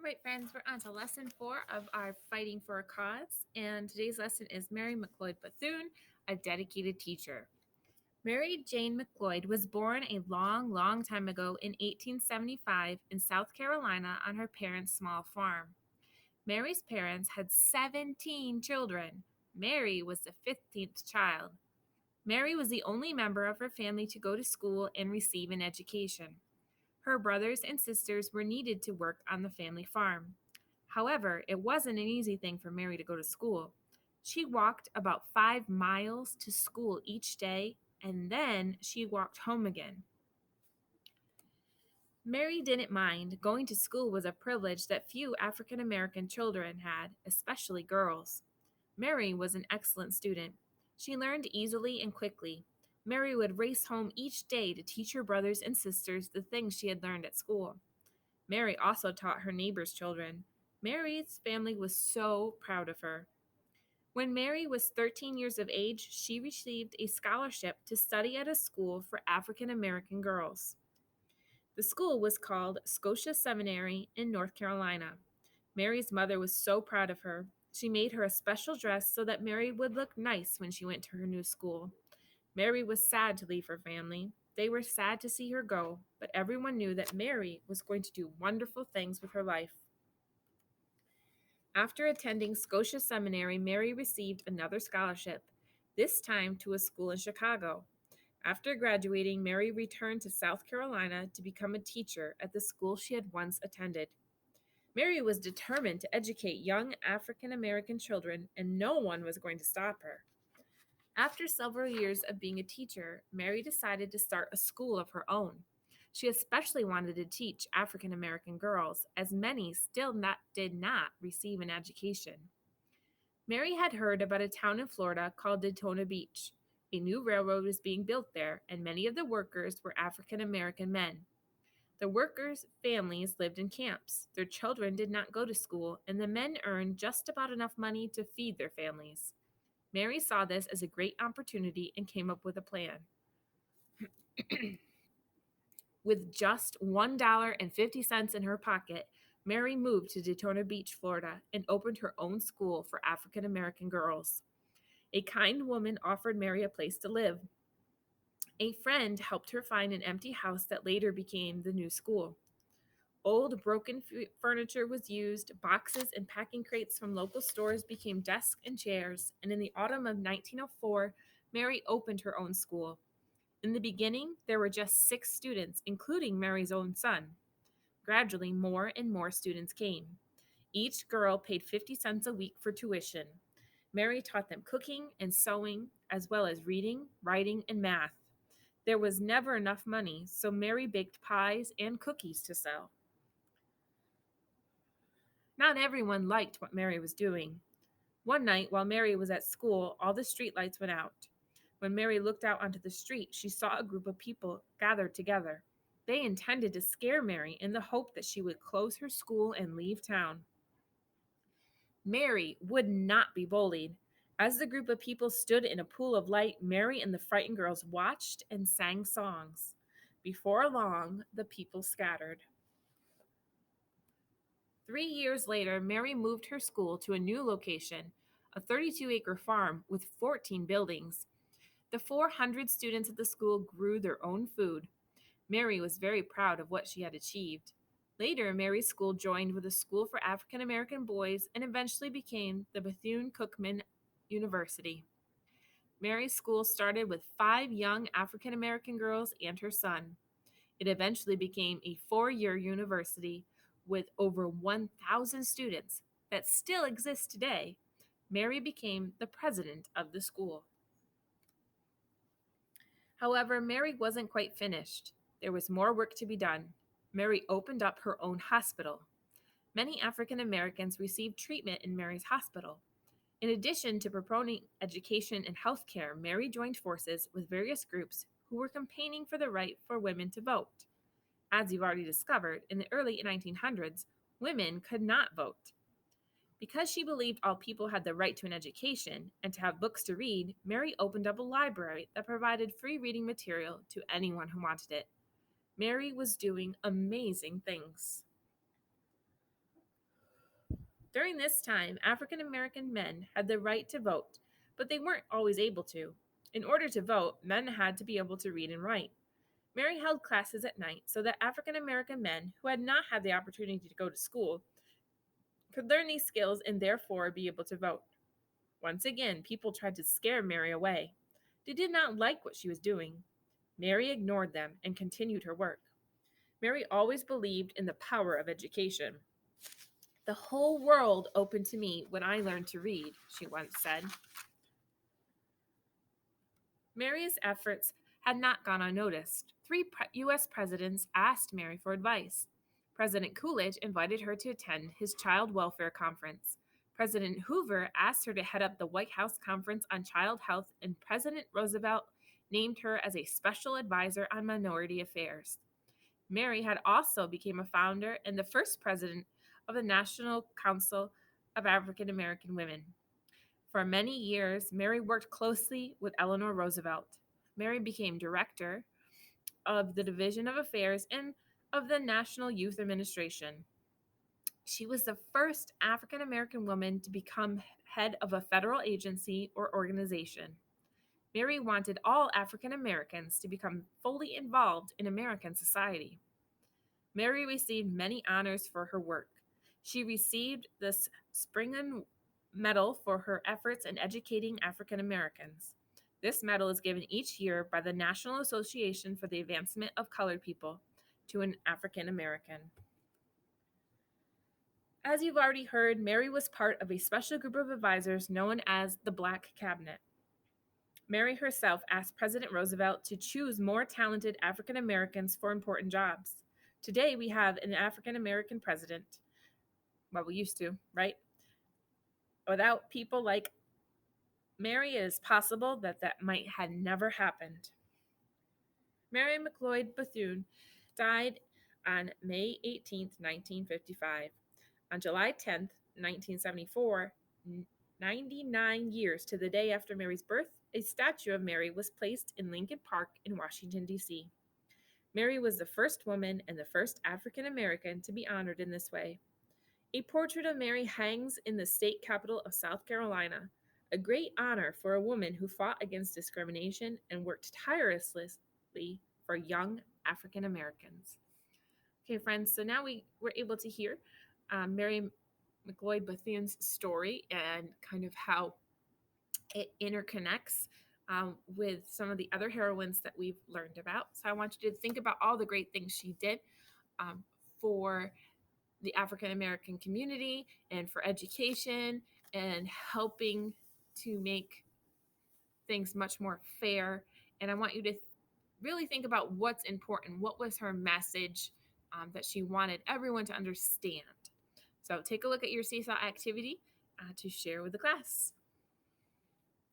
right, friends, we're on to lesson 4 of our Fighting for a Cause, and today's lesson is Mary mcLoed Bethune, a dedicated teacher. Mary Jane mcLoed was born a long, long time ago in 1875 in South Carolina on her parents' small farm. Mary's parents had 17 children. Mary was the 15th child. Mary was the only member of her family to go to school and receive an education. Her brothers and sisters were needed to work on the family farm. However, it wasn't an easy thing for Mary to go to school. She walked about 5 miles to school each day, and then she walked home again. Mary didn't mind. Going to school was a privilege that few African American children had, especially girls. Mary was an excellent student. She learned easily and quickly. Mary would race home each day to teach her brothers and sisters the things she had learned at school. Mary also taught her neighbors' children. Mary's family was so proud of her. When Mary was 13 years of age, she received a scholarship to study at a school for African American girls. The school was called Scotia Seminary in North Carolina. Mary's mother was so proud of her. She made her a special dress so that Mary would look nice when she went to her new school. Mary was sad to leave her family. They were sad to see her go, but everyone knew that Mary was going to do wonderful things with her life. After attending Scotia Seminary, Mary received another scholarship, this time to a school in Chicago. After graduating, Mary returned to South Carolina to become a teacher at the school she had once attended. Mary was determined to educate young African American children, and no one was going to stop her. After several years of being a teacher, Mary decided to start a school of her own. She especially wanted to teach African American girls, as many did not receive an education. Mary had heard about a town in Florida called Daytona Beach. A new railroad was being built there, and many of the workers were African American men. The workers' families lived in camps. Their children did not go to school, and the men earned just about enough money to feed their families. Mary saw this as a great opportunity and came up with a plan. With just $1.50 in her pocket, Mary moved to Daytona Beach, Florida, and opened her own school for African American girls. A kind woman offered Mary a place to live. A friend helped her find an empty house that later became the new school. Old, broken furniture was used, boxes and packing crates from local stores became desks and chairs, and in the autumn of 1904, Mary opened her own school. In the beginning, there were just 6 students, including Mary's own son. Gradually, more and more students came. Each girl paid 50 cents a week for tuition. Mary taught them cooking and sewing, as well as reading, writing, and math. There was never enough money, so Mary baked pies and cookies to sell. Not everyone liked what Mary was doing. One night, while Mary was at school, all the street lights went out. When Mary looked out onto the street, she saw a group of people gathered together. They intended to scare Mary in the hope that she would close her school and leave town. Mary would not be bullied. As the group of people stood in a pool of light, Mary and the frightened girls watched and sang songs. Before long, the people scattered. 3 years later, Mary moved her school to a new location, a 32-acre farm with 14 buildings. The 400 students at the school grew their own food. Mary was very proud of what she had achieved. Later, Mary's school joined with a school for African American boys and eventually became the Bethune-Cookman University. Mary's school started with 5 young African American girls and her son. It eventually became a 4-year university with over 1,000 students that still exists today. Mary became the president of the school. However, Mary wasn't quite finished. There was more work to be done. Mary opened up her own hospital. Many African Americans received treatment in Mary's hospital. In addition to promoting education and health care, Mary joined forces with various groups who were campaigning for the right for women to vote. As you've already discovered, in the early 1900s, women could not vote. Because she believed all people had the right to an education and to have books to read, Mary opened up a library that provided free reading material to anyone who wanted it. Mary was doing amazing things. During this time, African American men had the right to vote, but they weren't always able to. In order to vote, men had to be able to read and write. Mary held classes at night so that African American men who had not had the opportunity to go to school could learn these skills and therefore be able to vote. Once again, people tried to scare Mary away. They did not like what she was doing. Mary ignored them and continued her work. Mary always believed in the power of education. The whole world opened to me when I learned to read, she once said. Mary's efforts had not gone unnoticed. Three U.S. presidents asked Mary for advice. President Coolidge invited her to attend his child welfare conference. President Hoover asked her to head up the White House Conference on Child Health, and President Roosevelt named her as a special advisor on minority affairs. Mary had also become a founder and the first president of the National Council of African American Women. For many years, Mary worked closely with Eleanor Roosevelt. Mary became director of the Division of Affairs and of the National Youth Administration. She was the first African American woman to become head of a federal agency or organization. Mary wanted all African Americans to become fully involved in American society. Mary received many honors for her work. She received the Springen Medal for her efforts in educating African Americans. This medal is given each year by the National Association for the Advancement of Colored People to an African American. As you've already heard, Mary was part of a special group of advisors known as the Black Cabinet. Mary herself asked President Roosevelt to choose more talented African Americans for important jobs. Today, we have an African American president. Well, we used to, right? Without people like Mary, it is possible that that might have never happened. Mary mcLoed Bethune died on May 18, 1955. On July 10, 1974, 99 years to the day after Mary's birth, a statue of Mary was placed in Lincoln Park in Washington, D.C. Mary was the first woman and the first African American to be honored in this way. A portrait of Mary hangs in the state capitol of South Carolina, a great honor for a woman who fought against discrimination and worked tirelessly for young African Americans. Okay, friends, so now we were able to hear Mary mcLoed Bethune's story and kind of how it interconnects with some of the other heroines that we've learned about. So I want you to think about all the great things she did for the African American community and for education and helping to make things much more fair. And I want you to really think about what's important. What was her message that she wanted everyone to understand? So take a look at your seesaw activity to share with the class.